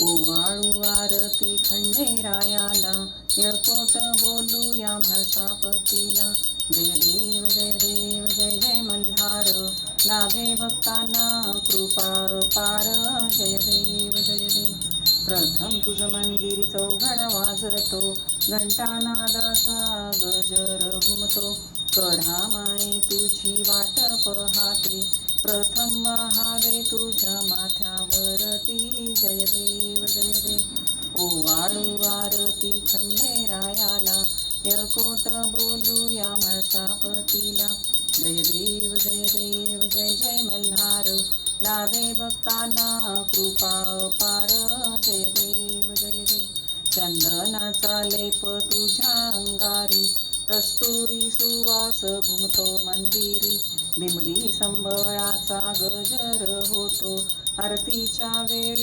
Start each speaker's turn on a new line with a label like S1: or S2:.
S1: ओवाळू आरती खंडेरायाला, येळकोट बोलूया म्हाळसापतीला. जय देव जय देव जय जय मल्हार, लाभे भक्तांना कृपा अपार. जय देव जय देव. प्रथम तुझ मंदिरी चौघड वाजतो, घंटानादाचा गजर घुमतो. कढामाई तुझी वाट पहाते, प्रथम व्हावे तुझ्या माथ्यावरती. जय देव जय देव. ओवाळू आरती खंडेरायाला, येळकोट बोलूया म्हाळसापतीला. जय देव जय देव जय जय मल्हार, लाभे भक्तांना कृपा अपार. जय देव जय देव. चंदनाचा लेप तुझ्या अंगारी, कस्तुरी सुवास घुमतो मंदिरी. दिमडी संबळाचा गजर होतो, आरतीच्या वेळी